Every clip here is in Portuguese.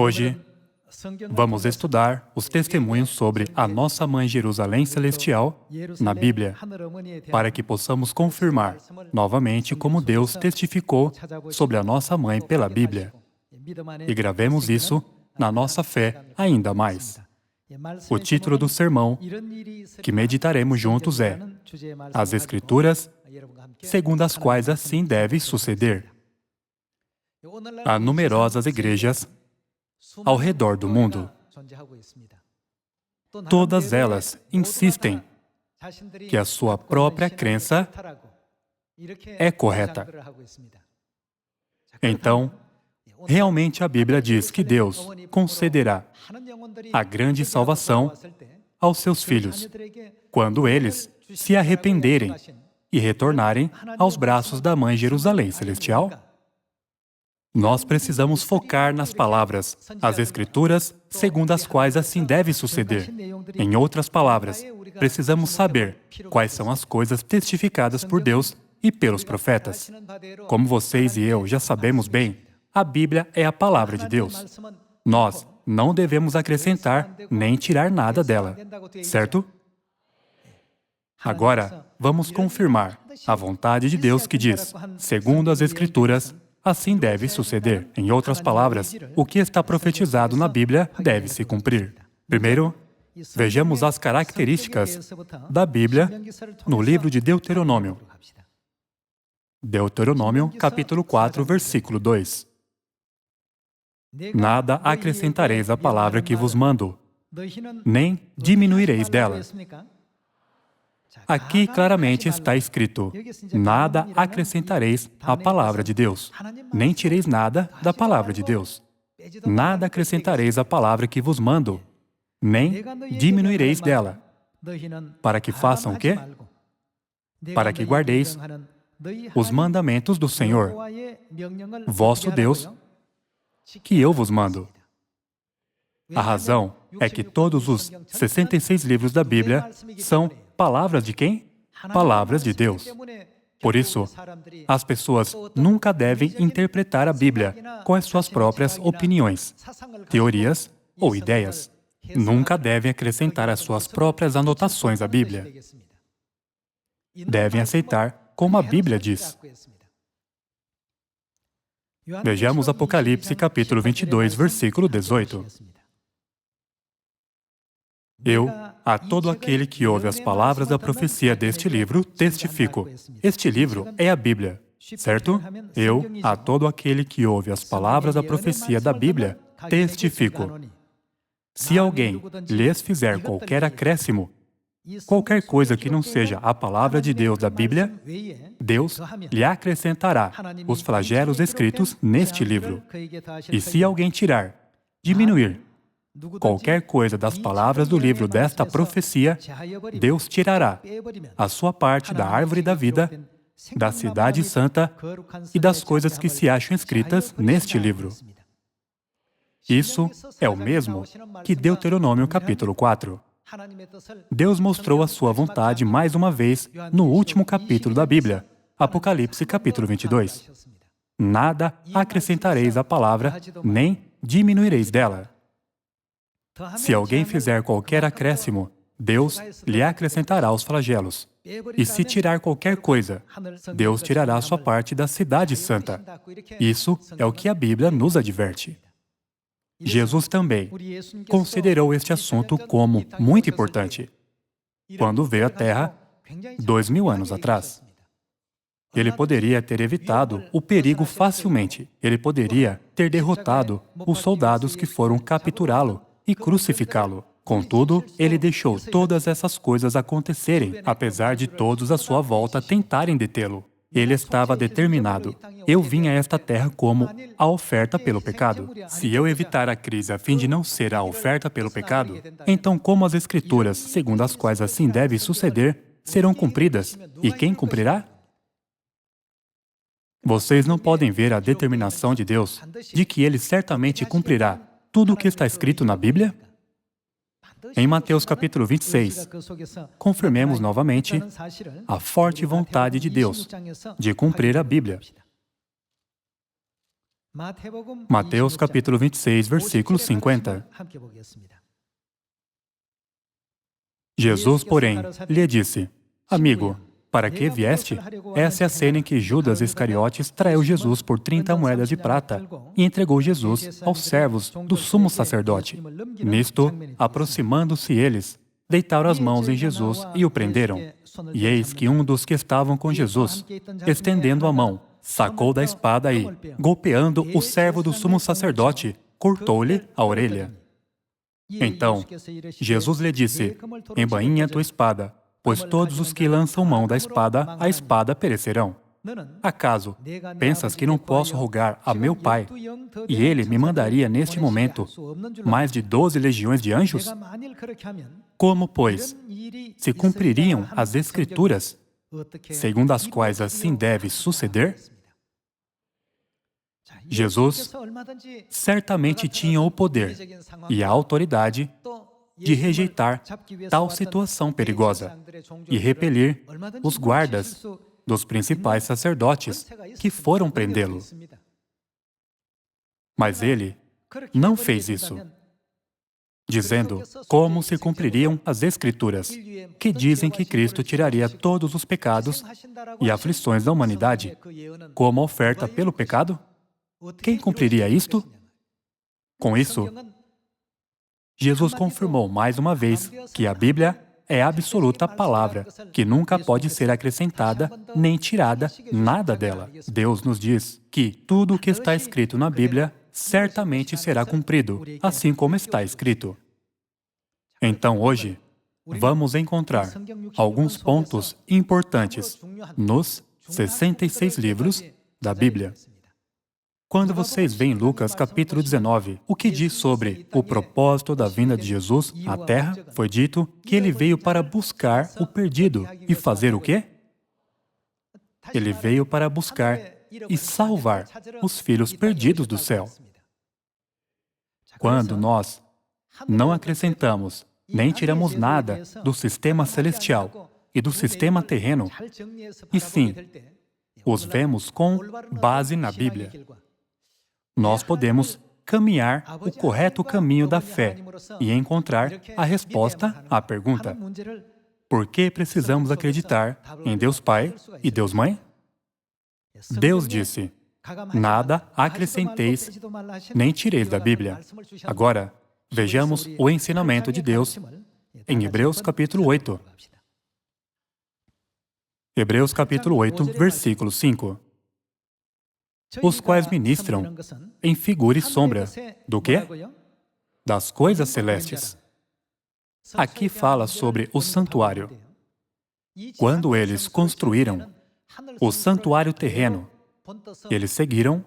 Hoje, vamos estudar os testemunhos sobre a nossa Mãe Jerusalém Celestial na Bíblia, para que possamos confirmar novamente como Deus testificou sobre a nossa Mãe pela Bíblia. E gravemos isso na nossa fé ainda mais. O título do sermão que meditaremos juntos é As Escrituras, segundo as quais assim deve suceder. Há numerosas igrejas ao redor do mundo. Todas elas insistem que a sua própria crença é correta. Então, realmente a Bíblia diz que Deus concederá a grande salvação aos seus filhos, quando eles se arrependerem e retornarem aos braços da Mãe Jerusalém Celestial? Nós precisamos focar nas palavras, as Escrituras, segundo as quais assim deve suceder. Em outras palavras, precisamos saber quais são as coisas testificadas por Deus e pelos profetas. Como vocês e eu já sabemos bem, a Bíblia é a palavra de Deus. Nós não devemos acrescentar nem tirar nada dela, certo? Agora, vamos confirmar a vontade de Deus que diz, segundo as Escrituras, assim deve suceder. Em outras palavras, o que está profetizado na Bíblia deve se cumprir. Primeiro, vejamos as características da Bíblia no livro de Deuteronômio. Deuteronômio, capítulo 4, versículo 2. Nada acrescentareis à palavra que vos mando, nem diminuireis dela. Aqui claramente está escrito, nada acrescentareis à palavra de Deus, nem tireis nada da palavra de Deus. Nada acrescentareis à palavra que vos mando, nem diminuireis dela. Para que façam o quê? Para que guardeis os mandamentos do Senhor, vosso Deus, que eu vos mando. A razão é que todos os 66 livros da Bíblia são palavras de quem? Palavras de Deus. Por isso, as pessoas nunca devem interpretar a Bíblia com as suas próprias opiniões, teorias ou ideias. Nunca devem acrescentar as suas próprias anotações à Bíblia. Devem aceitar como a Bíblia diz. Vejamos Apocalipse capítulo 22, versículo 18. Eu, a todo aquele que ouve as palavras da profecia deste livro, testifico. Este livro é a Bíblia, certo? Eu, a todo aquele que ouve as palavras da profecia da Bíblia, testifico. Se alguém lhes fizer qualquer acréscimo, qualquer coisa que não seja a palavra de Deus da Bíblia, Deus lhe acrescentará os flagelos escritos neste livro. E se alguém tirar, diminuir, qualquer coisa das palavras do livro desta profecia, Deus tirará a sua parte da árvore da vida, da cidade santa e das coisas que se acham escritas neste livro. Isso é o mesmo que Deuteronômio capítulo 4. Deus mostrou a sua vontade mais uma vez no último capítulo da Bíblia, Apocalipse capítulo 22. Nada acrescentareis à palavra, nem diminuireis dela. Se alguém fizer qualquer acréscimo, Deus lhe acrescentará os flagelos. E se tirar qualquer coisa, Deus tirará a sua parte da cidade santa. Isso é o que a Bíblia nos adverte. Jesus também considerou este assunto como muito importante quando veio à Terra 2000 anos atrás. Ele poderia ter evitado o perigo facilmente. Ele poderia ter derrotado os soldados que foram capturá-lo e crucificá-lo. Contudo, ele deixou todas essas coisas acontecerem, apesar de todos à sua volta tentarem detê-lo. Ele estava determinado. Eu vim a esta terra como a oferta pelo pecado. Se eu evitar a crise a fim de não ser a oferta pelo pecado, então como as Escrituras, segundo as quais assim deve suceder, serão cumpridas? E quem cumprirá? Vocês não podem ver a determinação de Deus de que Ele certamente cumprirá tudo o que está escrito na Bíblia? Em Mateus capítulo 26, confirmemos novamente a forte vontade de Deus de cumprir a Bíblia. Mateus capítulo 26, versículo 50. Jesus, porém, lhe disse: Amigo, para que vieste? Essa é a cena em que Judas Iscariotes traiu Jesus por 30 moedas de prata e entregou Jesus aos servos do sumo sacerdote. Nisto, aproximando-se eles, deitaram as mãos em Jesus e o prenderam. E eis que um dos que estavam com Jesus, estendendo a mão, sacou da espada e, golpeando o servo do sumo sacerdote, cortou-lhe a orelha. Então, Jesus lhe disse: Embainha a tua espada, pois todos os que lançam mão da espada, a espada perecerão. Acaso pensas que não posso rogar a meu Pai, e Ele me mandaria neste momento mais de 12 legiões de anjos? Como, pois, se cumpririam as Escrituras, segundo as quais assim deve suceder? Jesus certamente tinha o poder e a autoridade de rejeitar tal situação perigosa e repelir os guardas dos principais sacerdotes que foram prendê-lo. Mas ele não fez isso, dizendo como se cumpririam as Escrituras, que dizem que Cristo tiraria todos os pecados e aflições da humanidade como oferta pelo pecado. Quem cumpriria isto? Com isso, Jesus confirmou mais uma vez que a Bíblia é a absoluta palavra, que nunca pode ser acrescentada nem tirada nada dela. Deus nos diz que tudo o que está escrito na Bíblia certamente será cumprido, assim como está escrito. Então, hoje, vamos encontrar alguns pontos importantes nos 66 livros da Bíblia. Quando vocês veem Lucas capítulo 19, o que diz sobre o propósito da vinda de Jesus à Terra, foi dito que ele veio para buscar o perdido e fazer o quê? Ele veio para buscar e salvar os filhos perdidos do céu. Quando nós não acrescentamos nem tiramos nada do sistema celestial e do sistema terreno, e sim, os vemos com base na Bíblia, nós podemos caminhar o correto caminho da fé e encontrar a resposta à pergunta: por que precisamos acreditar em Deus Pai e Deus Mãe? Deus disse: nada acrescenteis nem tireis da Bíblia. Agora, vejamos o ensinamento de Deus em Hebreus capítulo 8. Hebreus capítulo 8, versículo 5. Os quais ministram em figura e sombra do quê? Das coisas celestes. Aqui fala sobre o santuário. Quando eles construíram o santuário terreno, eles seguiram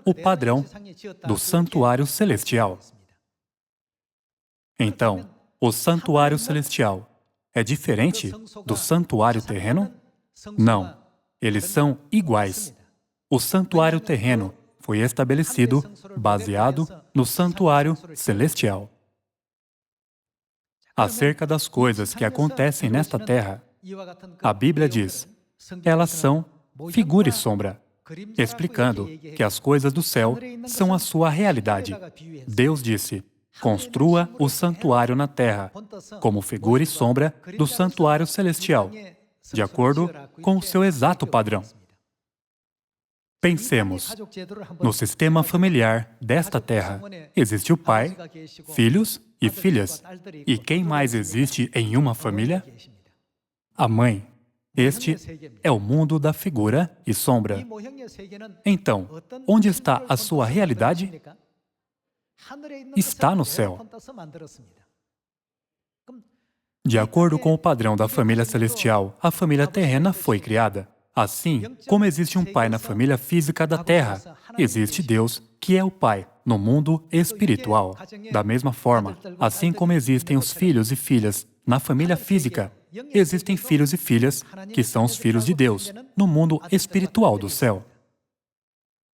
o padrão do santuário celestial. Então, o santuário celestial é diferente do santuário terreno? Não, eles são iguais. O santuário terreno foi estabelecido baseado no santuário celestial. Acerca das coisas que acontecem nesta terra, a Bíblia diz: elas são figura e sombra, explicando que as coisas do céu são a sua realidade. Deus disse: construa o santuário na terra, como figura e sombra do santuário celestial, de acordo com o seu exato padrão. Pensemos, no sistema familiar desta terra, existe o pai, filhos e filhas. E quem mais existe em uma família? A mãe. Este é o mundo da figura e sombra. Então, onde está a sua realidade? Está no céu. De acordo com o padrão da família celestial, a família terrena foi criada. Assim, como existe um pai na família física da terra, existe Deus, que é o pai, no mundo espiritual. Da mesma forma, assim como existem os filhos e filhas na família física, existem filhos e filhas que são os filhos de Deus, no mundo espiritual do céu.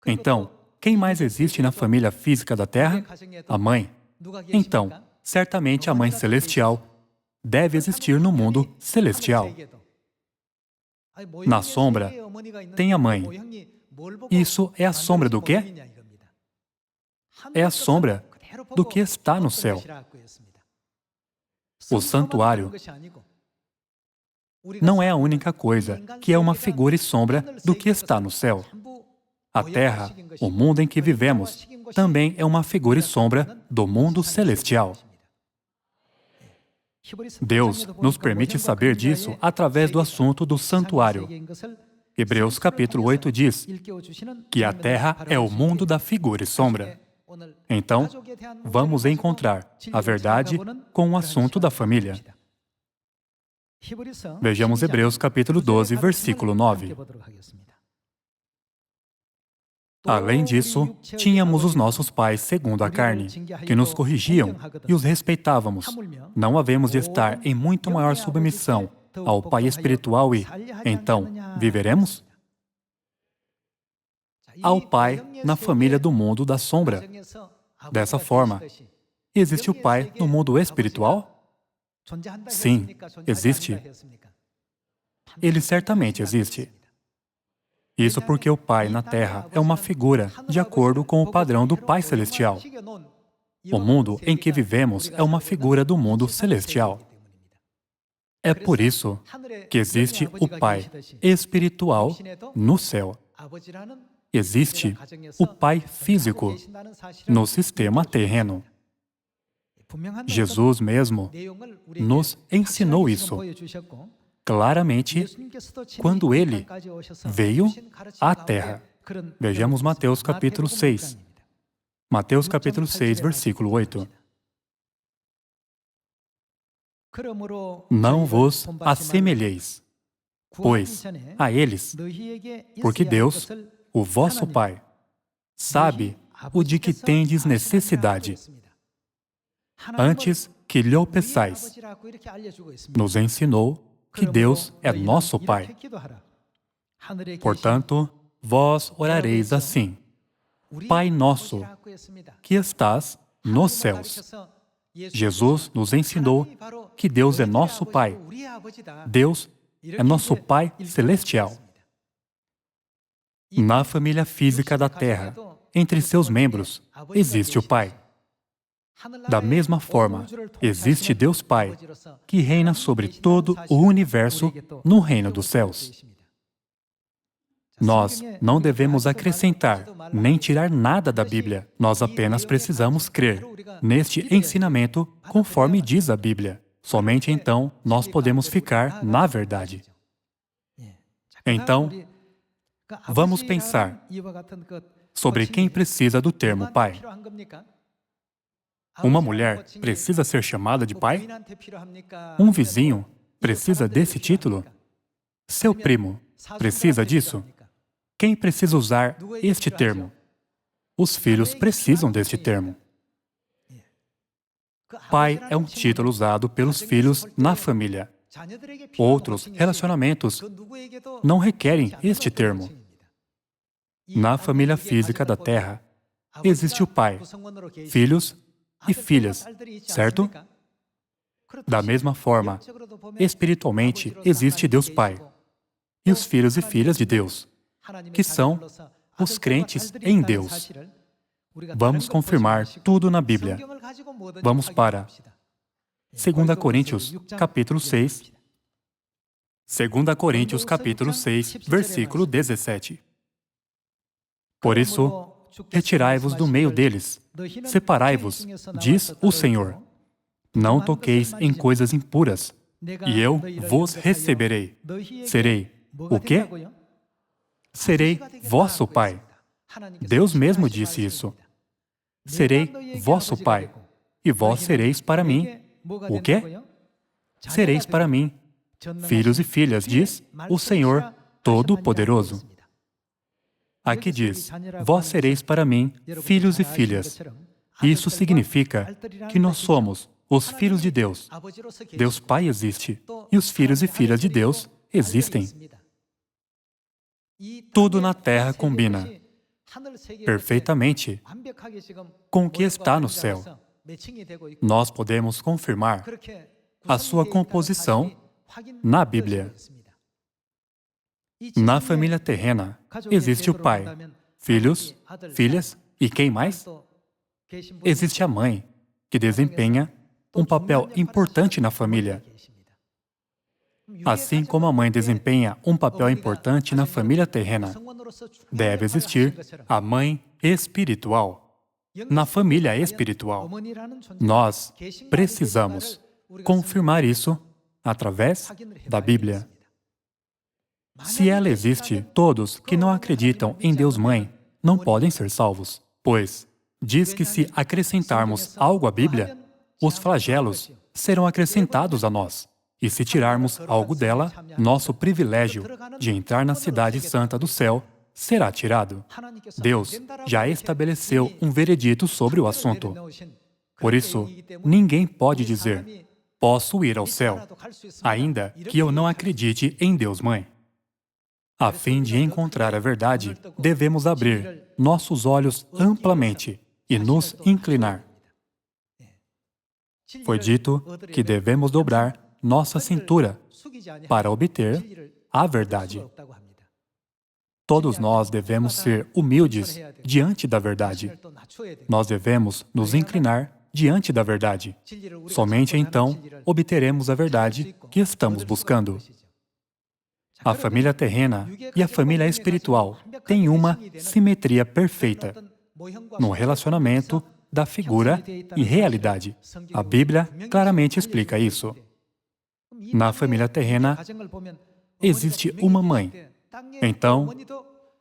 Então, quem mais existe na família física da terra? A mãe. Então, certamente a mãe celestial deve existir no mundo celestial. Na sombra, tem a mãe. Isso é a sombra do quê? é a sombra do que está no céu. O santuário não é a única coisa que é uma figura e sombra do que está no céu. A terra, o mundo em que vivemos, também é uma figura e sombra do mundo celestial. Deus nos permite saber disso através do assunto do santuário. Hebreus capítulo 8 diz que a terra é o mundo da figura e sombra. Então, vamos encontrar a verdade com o assunto da família. Vejamos Hebreus capítulo 12, versículo 9. Além disso, tínhamos os nossos pais segundo a carne, que nos corrigiam e os respeitávamos. Não havemos de estar em muito maior submissão ao Pai espiritual e, então, viveremos? Ao Pai na família do mundo da sombra. Dessa forma, existe o Pai no mundo espiritual? Sim, existe. Ele certamente existe. Isso porque o Pai na Terra é uma figura de acordo com o padrão do Pai Celestial. O mundo em que vivemos é uma figura do mundo celestial. É por isso que existe o Pai espiritual no céu. Existe o Pai físico no sistema terreno. Jesus mesmo nos ensinou isso claramente quando Ele veio à Terra. Vejamos Mateus capítulo 6. Mateus capítulo 6, versículo 8. Não vos assemelheis, pois, a eles, porque Deus, o vosso Pai, sabe o de que tendes necessidade, antes que lhe o peçais. Nos ensinou que Deus é nosso Pai. Portanto, vós orareis assim: Pai nosso, que estás nos céus. Jesus nos ensinou que Deus é nosso Pai. Deus é nosso Pai celestial. Na família física da Terra, entre seus membros, existe o Pai. Da mesma forma, existe Deus Pai, que reina sobre todo o universo no reino dos céus. Nós não devemos acrescentar nem tirar nada da Bíblia. Nós apenas precisamos crer neste ensinamento conforme diz a Bíblia. Somente então nós podemos ficar na verdade. Então, vamos pensar sobre quem precisa do termo pai. Uma mulher precisa ser chamada de pai? Um vizinho precisa desse título? Seu primo precisa disso? Quem precisa usar este termo? Os filhos precisam deste termo. Pai é um título usado pelos filhos na família. Outros relacionamentos não requerem este termo. Na família física da Terra, existe o pai, filhos e filhas, certo? Da mesma forma, espiritualmente, existe Deus Pai e os filhos e filhas de Deus, que são os crentes em Deus. Vamos confirmar tudo na Bíblia. Vamos para 2 Coríntios, capítulo 6. 2 Coríntios, capítulo 6, versículo 17. Por isso, retirai-vos do meio deles, separai-vos, diz o Senhor. Não toqueis em coisas impuras, e eu vos receberei. Serei o quê? Serei vosso Pai. Deus mesmo disse isso. Serei vosso Pai, e vós sereis para mim o quê? Sereis para mim filhos e filhas, diz o Senhor Todo-Poderoso. Aqui diz, vós sereis para mim filhos e filhas. Isso significa que nós somos os filhos de Deus. Deus Pai existe, e os filhos e filhas de Deus existem. Tudo na Terra combina perfeitamente com o que está no céu. Nós podemos confirmar a sua composição na Bíblia. Na família terrena, existe o pai, filhos, filhas e quem mais? Existe a mãe, que desempenha um papel importante na família. Assim como a mãe desempenha um papel importante na família terrena, deve existir a mãe espiritual. Na família espiritual, nós precisamos confirmar isso através da Bíblia. Se ela existe, todos que não acreditam em Deus Mãe não podem ser salvos, pois diz que se acrescentarmos algo à Bíblia, os flagelos serão acrescentados a nós. E se tirarmos algo dela, nosso privilégio de entrar na cidade santa do céu será tirado. Deus já estabeleceu um veredito sobre o assunto. Por isso, ninguém pode dizer, posso ir ao céu, ainda que eu não acredite em Deus Mãe. A fim de encontrar a verdade, devemos abrir nossos olhos amplamente e nos inclinar. Foi dito que devemos dobrar nossa cintura para obter a verdade. Todos nós devemos ser humildes diante da verdade. Nós devemos nos inclinar diante da verdade. Somente então obteremos a verdade que estamos buscando. A família terrena e a família espiritual têm uma simetria perfeita no relacionamento da figura e realidade. A Bíblia claramente explica isso. Na família terrena, existe uma mãe. Então,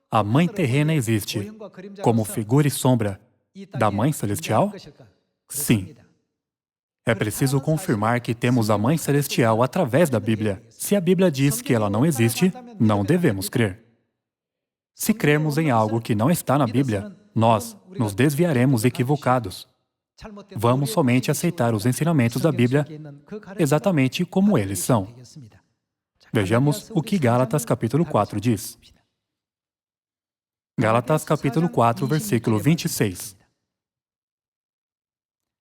a mãe terrena existe como figura e sombra da mãe celestial? Sim. É preciso confirmar que temos a mãe celestial através da Bíblia. Se a Bíblia diz que ela não existe, não devemos crer. Se crermos em algo que não está na Bíblia, nós nos desviaremos equivocados. Vamos somente aceitar os ensinamentos da Bíblia exatamente como eles são. Vejamos o que Gálatas capítulo 4 diz. Gálatas capítulo 4, versículo 26.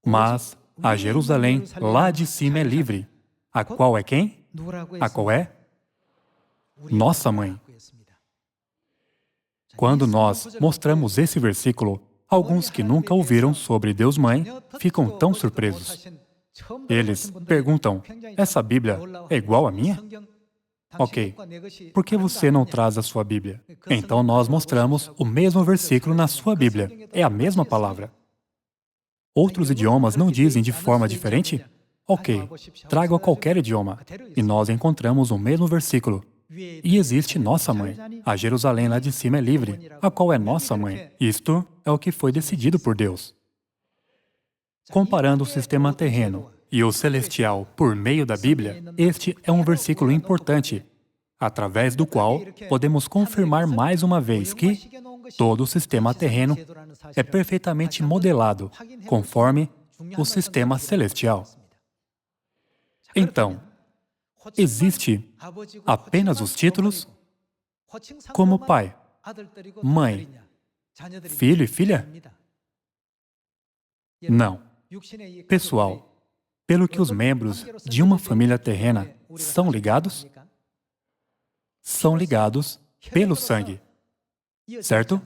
Mas a Jerusalém lá de cima é livre, a qual é quem? A qual é? Nossa mãe. Quando nós mostramos esse versículo, alguns que nunca ouviram sobre Deus Mãe ficam tão surpresos. Eles perguntam, essa Bíblia é igual à minha? Ok, por que você não traz a sua Bíblia? Então nós mostramos o mesmo versículo na sua Bíblia. É a mesma palavra. Outros idiomas não dizem de forma diferente? Ok, trago a qualquer idioma. E nós encontramos o mesmo versículo. E existe nossa mãe. A Jerusalém lá de cima é livre, a qual é nossa mãe. Isto é o que foi decidido por Deus. Comparando o sistema terreno e o celestial por meio da Bíblia, este é um versículo importante, através do qual podemos confirmar mais uma vez que todo o sistema terreno é perfeitamente modelado conforme o sistema celestial. Então, existe apenas os títulos como pai, mãe, filho e filha? Não. Pessoal, pelo que os membros de uma família terrena são ligados? São ligados pelo sangue, certo?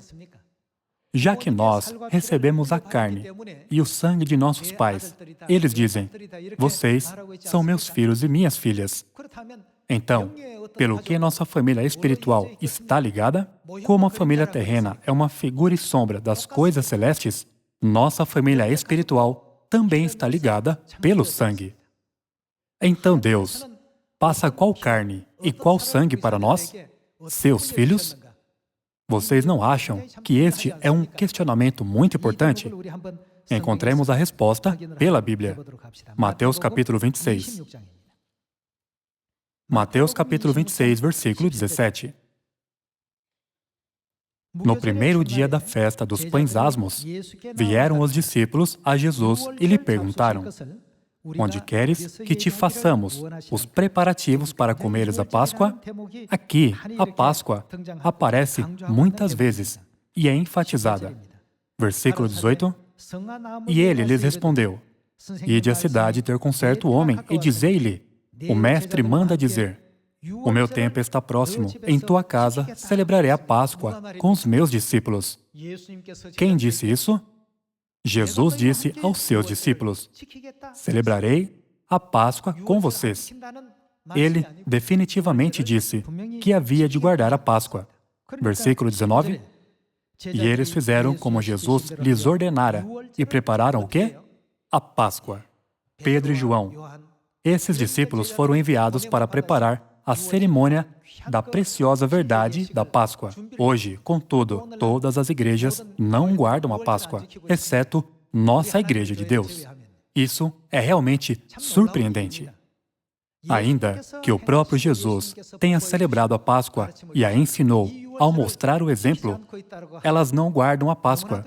Já que nós recebemos a carne e o sangue de nossos pais, eles dizem, vocês são meus filhos e minhas filhas. Então, pelo que nossa família espiritual está ligada, como a família terrena é uma figura e sombra das coisas celestes, nossa família espiritual também está ligada pelo sangue. Então Deus passa qual carne e qual sangue para nós? Seus filhos? Vocês não acham que este é um questionamento muito importante? Encontremos a resposta pela Bíblia. Mateus capítulo 26. Mateus capítulo 26, versículo 17. No primeiro dia da festa dos pães asmos, vieram os discípulos a Jesus e lhe perguntaram, onde queres que te façamos os preparativos para comeres a Páscoa? Aqui, a Páscoa aparece muitas vezes e é enfatizada. Versículo 18. E ele lhes respondeu, ide à cidade ter com certo homem e dizei-lhe, o mestre manda dizer, o meu tempo está próximo, em tua casa celebrarei a Páscoa com os meus discípulos. Quem disse isso? Jesus disse aos seus discípulos: celebrarei a Páscoa com vocês. Ele definitivamente disse que havia de guardar a Páscoa. Versículo 19. E eles fizeram como Jesus lhes ordenara e prepararam o quê? A Páscoa. Pedro e João. Esses discípulos foram enviados para preparar a cerimônia da preciosa verdade da Páscoa. Hoje, contudo, todas as igrejas não guardam a Páscoa, exceto nossa Igreja de Deus. Isso é realmente surpreendente. Ainda que o próprio Jesus tenha celebrado a Páscoa e a ensinou ao mostrar o exemplo, elas não guardam a Páscoa.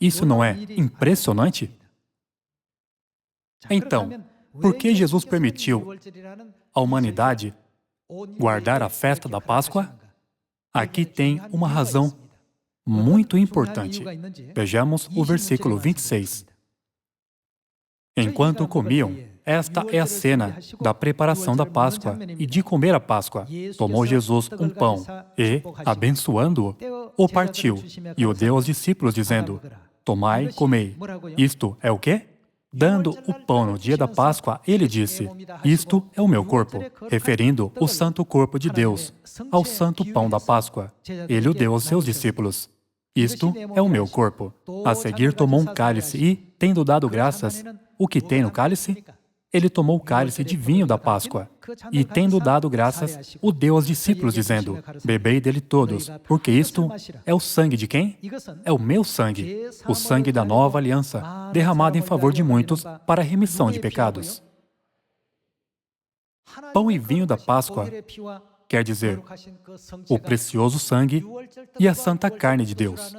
Isso não é impressionante? Então, por que Jesus permitiu à humanidade guardar a festa da Páscoa? Aqui tem uma razão muito importante. Vejamos o versículo 26. Enquanto comiam, esta é a cena da preparação da Páscoa e de comer a Páscoa. Tomou Jesus um pão e, abençoando-o, o partiu e o deu aos discípulos, dizendo: tomai e comei. Isto é o quê? Dando o pão no dia da Páscoa, ele disse: isto é o meu corpo, referindo o santo corpo de Deus ao santo pão da Páscoa. Ele o deu aos seus discípulos. Isto é o meu corpo. A seguir tomou um cálice e, tendo dado graças, o que tem no cálice? Ele tomou o cálice de vinho da Páscoa e, tendo dado graças, o deu aos discípulos, dizendo: bebei dele todos, porque isto é o sangue de quem? É o meu sangue, o sangue da nova aliança, derramado em favor de muitos para a remissão de pecados. Pão e vinho da Páscoa quer dizer o precioso sangue e a santa carne de Deus.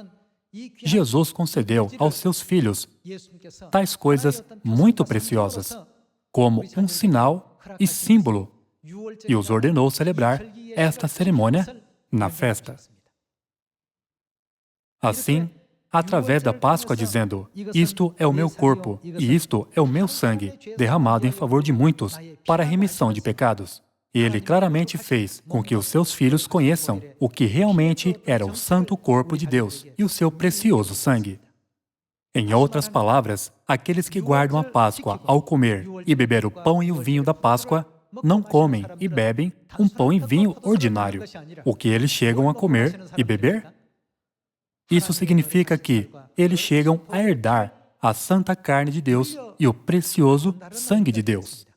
Jesus concedeu aos seus filhos tais coisas muito preciosas, como um sinal e símbolo, e os ordenou celebrar esta cerimônia na festa. Assim, através da Páscoa, dizendo: isto é o meu corpo e isto é o meu sangue, derramado em favor de muitos para a remissão de pecados. Ele claramente fez com que os seus filhos conheçam o que realmente era o santo corpo de Deus e o seu precioso sangue. Em outras palavras, aqueles que guardam a Páscoa ao comer e beber o pão e o vinho da Páscoa não comem e bebem um pão e vinho ordinário, o que eles chegam a comer e beber. Isso significa que eles chegam a herdar a santa carne de Deus e o precioso sangue de Deus.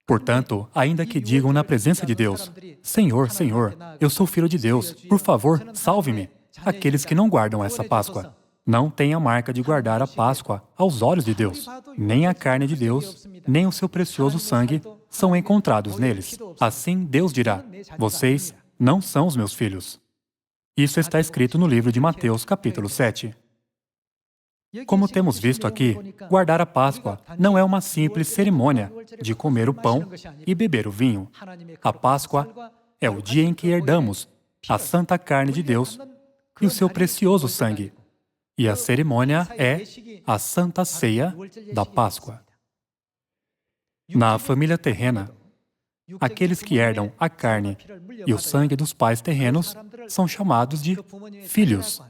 Portanto, ainda que digam na presença de Deus: Senhor, Senhor, eu sou filho de Deus, por favor, salve-me. Aqueles que não guardam essa Páscoa não têm a marca de guardar a Páscoa aos olhos de Deus. Nem a carne de Deus, nem o seu precioso sangue são encontrados neles. Assim, Deus dirá: vocês não são os meus filhos. Isso está escrito no livro de Mateus, capítulo 7. Como temos visto aqui, guardar a Páscoa não é uma simples cerimônia de comer o pão e beber o vinho. A Páscoa é o dia em que herdamos a santa carne de Deus e o seu precioso sangue. E a cerimônia é a Santa Ceia da Páscoa. Na família terrena, aqueles que herdam a carne e o sangue dos pais terrenos são chamados de filhos.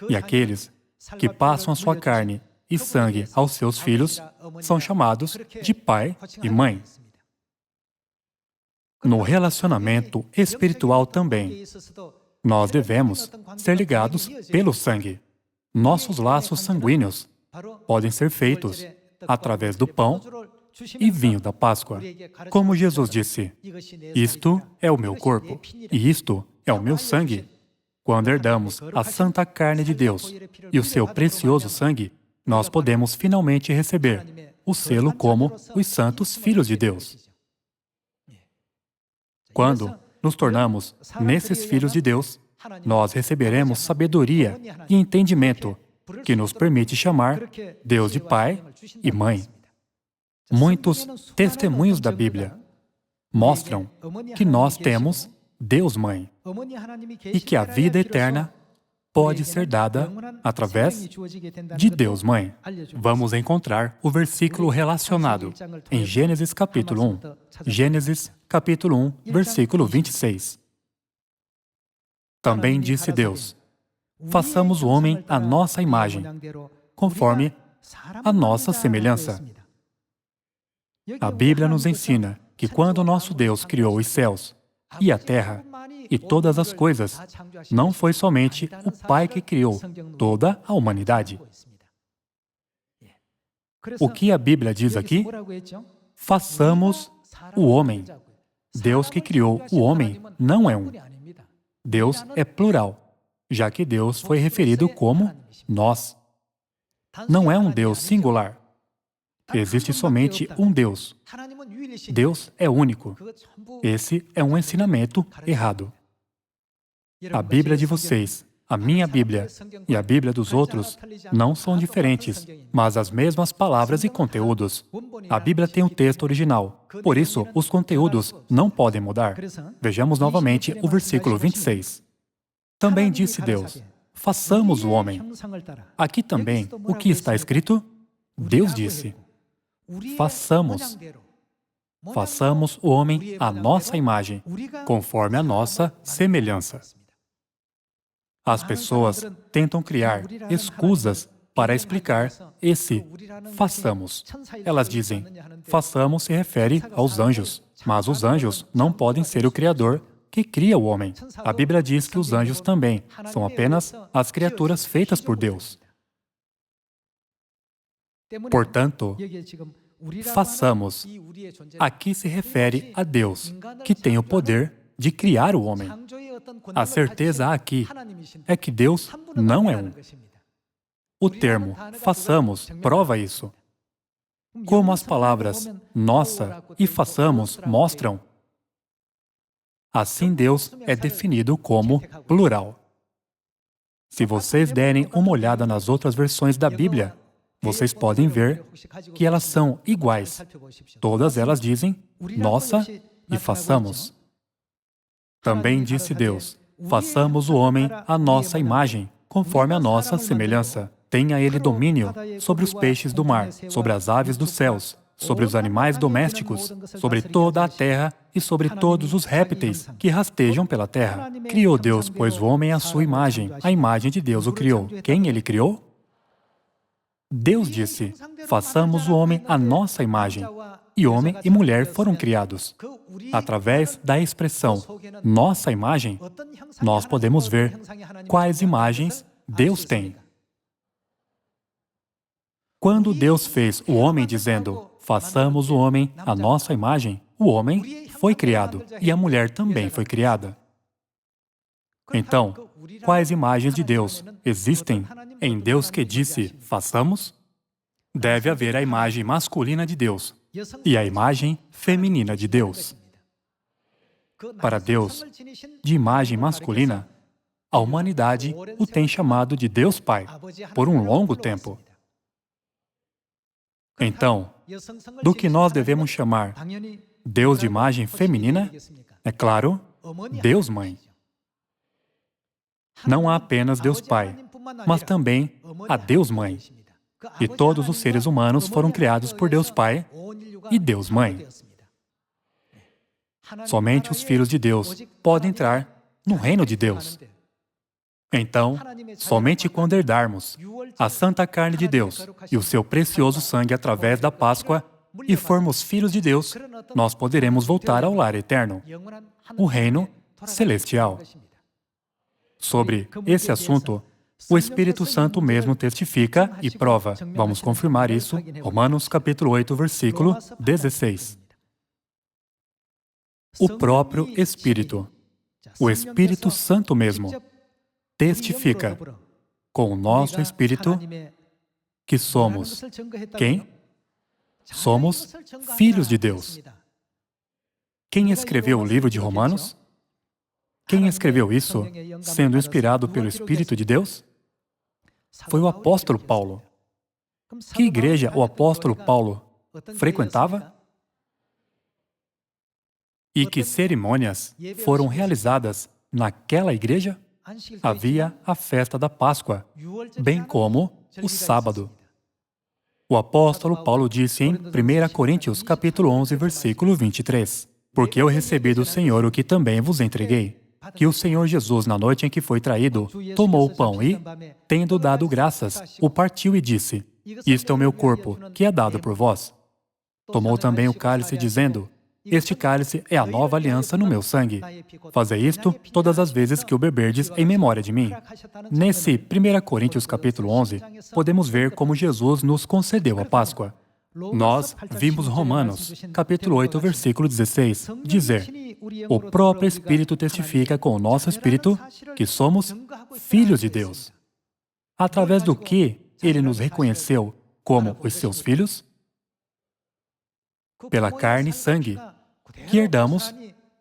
E aqueles que passam a sua carne e sangue aos seus filhos são chamados de pai e mãe. No relacionamento espiritual também, nós devemos ser ligados pelo sangue. Nossos laços sanguíneos podem ser feitos através do pão e vinho da Páscoa. Como Jesus disse: isto é o meu corpo e isto é o meu sangue. Quando herdamos a santa carne de Deus e o seu precioso sangue, nós podemos finalmente receber o selo como os santos filhos de Deus. Quando nos tornamos nesses filhos de Deus, nós receberemos sabedoria e entendimento que nos permite chamar Deus de Pai e Mãe. Muitos testemunhos da Bíblia mostram que nós temos Deus Mãe e que a vida eterna pode ser dada através de Deus Mãe. Vamos encontrar o versículo relacionado em Gênesis capítulo 1. Gênesis capítulo 1, versículo 26. Também disse Deus: Façamos o homem à nossa imagem, conforme a nossa semelhança. A Bíblia nos ensina que quando nosso Deus criou os céus e a terra e todas as coisas, não foi somente o Pai que criou toda a humanidade. O que a Bíblia diz aqui? Façamos o homem. Deus que criou o homem não é um. Deus é plural, já que Deus foi referido como nós. Não é um Deus singular. Existe somente um Deus. Deus é único. Esse é um ensinamento errado. A Bíblia de vocês, a minha Bíblia e a Bíblia dos outros não são diferentes, mas as mesmas palavras e conteúdos. A Bíblia tem o texto original, por isso os conteúdos não podem mudar. Vejamos novamente o versículo 26. Também disse Deus, façamos o homem. Aqui também, o que está escrito? Deus disse, façamos. Façamos o homem à nossa imagem, conforme a nossa semelhança. As pessoas tentam criar escusas para explicar esse façamos. Elas dizem, façamos se refere aos anjos, mas os anjos não podem ser o Criador que cria o homem. A Bíblia diz que os anjos também são apenas as criaturas feitas por Deus. Portanto, façamos. Aqui se refere a Deus, que tem o poder de criar o homem. A certeza aqui é que Deus não é um. O termo façamos prova isso. Como as palavras nossa e façamos mostram, assim Deus é definido como plural. Se vocês derem uma olhada nas outras versões da Bíblia, vocês podem ver que elas são iguais. Todas elas dizem nossa e façamos. Também disse Deus, façamos o homem à nossa imagem, conforme a nossa semelhança. Tenha ele domínio sobre os peixes do mar, sobre as aves dos céus, sobre os animais domésticos, sobre toda a terra e sobre todos os répteis que rastejam pela terra. Criou Deus, pois, o homem à sua imagem. A imagem de Deus o criou. Quem ele criou? Deus disse, façamos o homem à nossa imagem. E homem e mulher foram criados. Através da expressão nossa imagem, nós podemos ver quais imagens Deus tem. Quando Deus fez o homem dizendo, façamos o homem à nossa imagem, o homem foi criado e a mulher também foi criada. Então, quais imagens de Deus existem em Deus que disse, façamos? Deve haver a imagem masculina de Deus e a imagem feminina de Deus. Para Deus, de imagem masculina, a humanidade o tem chamado de Deus Pai por um longo tempo. Então, do que nós devemos chamar Deus de imagem feminina? É claro, Deus Mãe. Não há apenas Deus Pai, mas também há Deus Mãe. E todos os seres humanos foram criados por Deus Pai e Deus Mãe. Somente os filhos de Deus podem entrar no reino de Deus. Então, somente quando herdarmos a santa carne de Deus e o seu precioso sangue através da Páscoa e formos filhos de Deus, nós poderemos voltar ao lar eterno, o reino celestial. Sobre esse assunto, o Espírito Santo mesmo testifica e prova. Vamos confirmar isso. Romanos capítulo 8, versículo 16. O próprio Espírito, o Espírito Santo mesmo, testifica com o nosso Espírito que somos quem? Somos filhos de Deus. Quem escreveu o livro de Romanos? Quem escreveu isso, sendo inspirado pelo Espírito de Deus? Foi o apóstolo Paulo. Que igreja o apóstolo Paulo frequentava? E que cerimônias foram realizadas naquela igreja? Havia a festa da Páscoa, bem como o sábado. O apóstolo Paulo disse em 1 Coríntios capítulo 11, versículo 23, porque eu recebi do Senhor o que também vos entreguei, que o Senhor Jesus, na noite em que foi traído, tomou o pão e, tendo dado graças, o partiu e disse: Isto é o meu corpo, que é dado por vós. Tomou também o cálice, dizendo: Este cálice é a nova aliança no meu sangue. Fazei isto todas as vezes que o beberdes em memória de mim. Nesse 1 Coríntios capítulo 11, podemos ver como Jesus nos concedeu a Páscoa. Nós vimos Romanos, capítulo 8, versículo 16, dizer: O próprio Espírito testifica com o nosso Espírito que somos filhos de Deus. Através do que Ele nos reconheceu como os seus filhos? Pela carne e sangue, que herdamos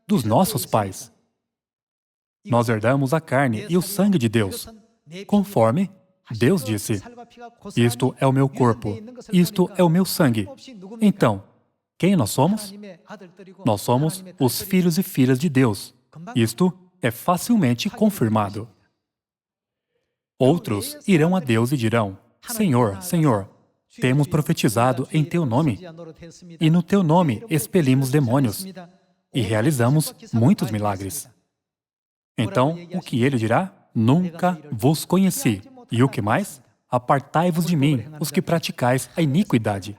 dos nossos pais. Nós herdamos a carne e o sangue de Deus, conforme Deus disse: Isto é o meu corpo, isto é o meu sangue. Então, quem nós somos? Nós somos os filhos e filhas de Deus. Isto é facilmente confirmado. Outros irão a Deus e dirão: Senhor, Senhor, temos profetizado em Teu nome, e no Teu nome expelimos demônios, e realizamos muitos milagres. Então, o que ele dirá? Nunca vos conheci. E o que mais? Apartai-vos de mim, os que praticais a iniquidade.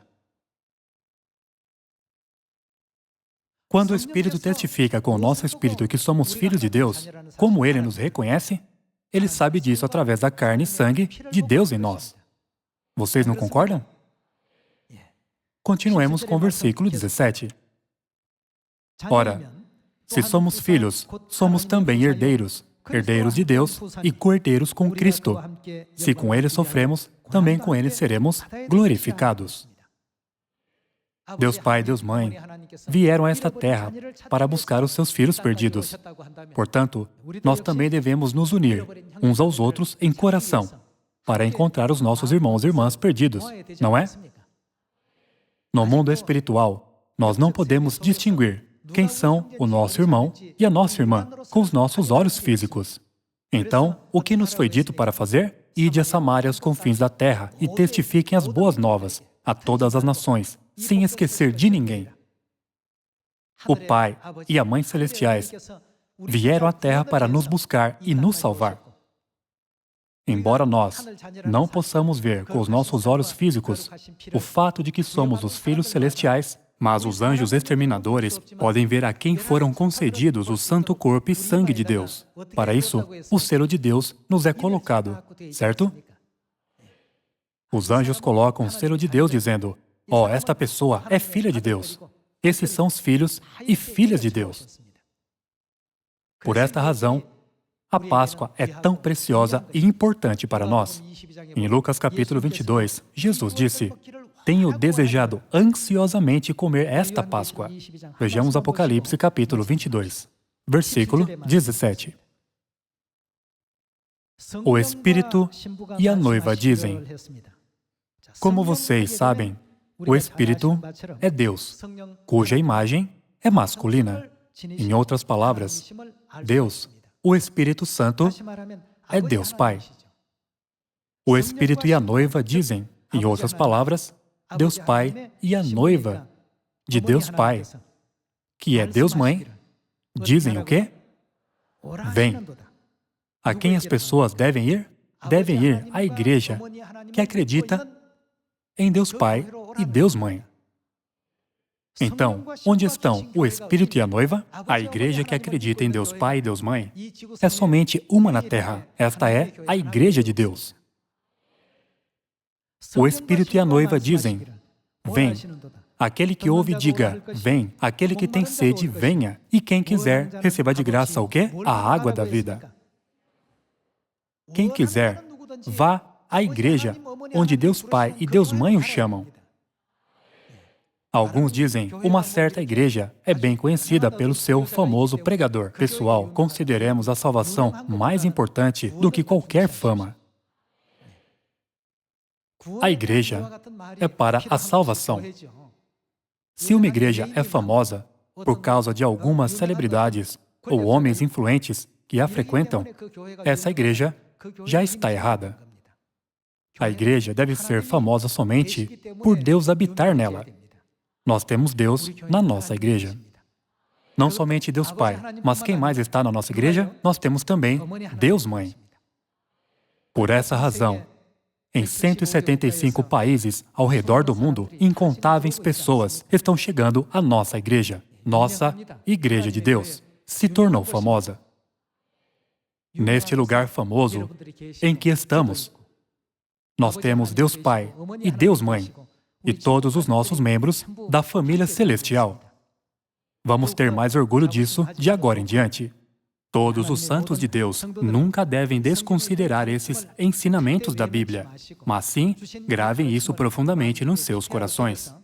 Quando o Espírito testifica com o nosso Espírito que somos filhos de Deus, como Ele nos reconhece? Ele sabe disso através da carne e sangue de Deus em nós. Vocês não concordam? Continuemos com o versículo 17. Ora, se somos filhos, somos também herdeiros, herdeiros de Deus e co-herdeiros com Cristo. Se com Ele sofremos, também com Ele seremos glorificados. Deus Pai e Deus Mãe vieram a esta terra para buscar os seus filhos perdidos. Portanto, nós também devemos nos unir uns aos outros em coração para encontrar os nossos irmãos e irmãs perdidos, não é? No mundo espiritual, nós não podemos distinguir quem são o nosso irmão e a nossa irmã com os nossos olhos físicos. Então, o que nos foi dito para fazer? Ide a Samaria aos confins da terra e testifiquem as boas novas a todas as nações, sem esquecer de ninguém. O Pai e a Mãe Celestiais vieram à Terra para nos buscar e nos salvar. Embora nós não possamos ver com os nossos olhos físicos o fato de que somos os filhos celestiais, mas os anjos exterminadores podem ver a quem foram concedidos o santo corpo e sangue de Deus. Para isso, o selo de Deus nos é colocado, certo? Os anjos colocam o selo de Deus dizendo: "Oh, esta pessoa é filha de Deus. Esses são os filhos e filhas de Deus." Por esta razão, a Páscoa é tão preciosa e importante para nós. Em Lucas capítulo 22, Jesus disse: "Tenho desejado ansiosamente comer esta Páscoa." Vejamos Apocalipse capítulo 22, versículo 17. O Espírito e a noiva dizem: "Como vocês sabem, o Espírito é Deus, cuja imagem é masculina." Em outras palavras, Deus, o Espírito Santo, é Deus Pai. O Espírito e a noiva dizem, em outras palavras, Deus Pai e a noiva de Deus Pai, que é Deus Mãe, dizem o quê? Vem. A quem as pessoas devem ir? Devem ir à igreja que acredita em Deus Pai e Deus Mãe. Então, onde estão o Espírito e a noiva? A igreja que acredita em Deus Pai e Deus Mãe é somente uma na Terra. Esta é a Igreja de Deus. O Espírito e a noiva dizem: "Vem." Aquele que ouve, diga: "Vem." Aquele que tem sede, venha. E quem quiser, receba de graça o quê? A água da vida. Quem quiser, vá à igreja onde Deus Pai e Deus Mãe o chamam. Alguns dizem, uma certa igreja é bem conhecida pelo seu famoso pregador. Pessoal, consideremos a salvação mais importante do que qualquer fama. A igreja é para a salvação. Se uma igreja é famosa por causa de algumas celebridades ou homens influentes que a frequentam, essa igreja já está errada. A igreja deve ser famosa somente por Deus habitar nela. Nós temos Deus na nossa igreja. Não somente Deus Pai, mas quem mais está na nossa igreja? Nós temos também Deus Mãe. Por essa razão, em 175 países ao redor do mundo, incontáveis pessoas estão chegando à nossa igreja. Nossa Igreja de Deus se tornou famosa. Neste lugar famoso em que estamos, nós temos Deus Pai e Deus Mãe e todos os nossos membros da família celestial. Vamos ter mais orgulho disso de agora em diante. Todos os santos de Deus nunca devem desconsiderar esses ensinamentos da Bíblia, mas sim, gravem isso profundamente nos seus corações,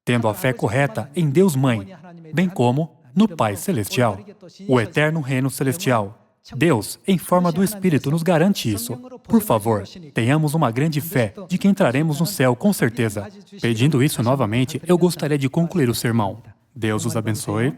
tendo a fé correta em Deus Mãe, bem como no Pai Celestial, o eterno reino celestial. Deus, em forma do Espírito, nos garante isso. Por favor, tenhamos uma grande fé de que entraremos no céu com certeza. Pedindo isso novamente, eu gostaria de concluir o sermão. Deus os abençoe.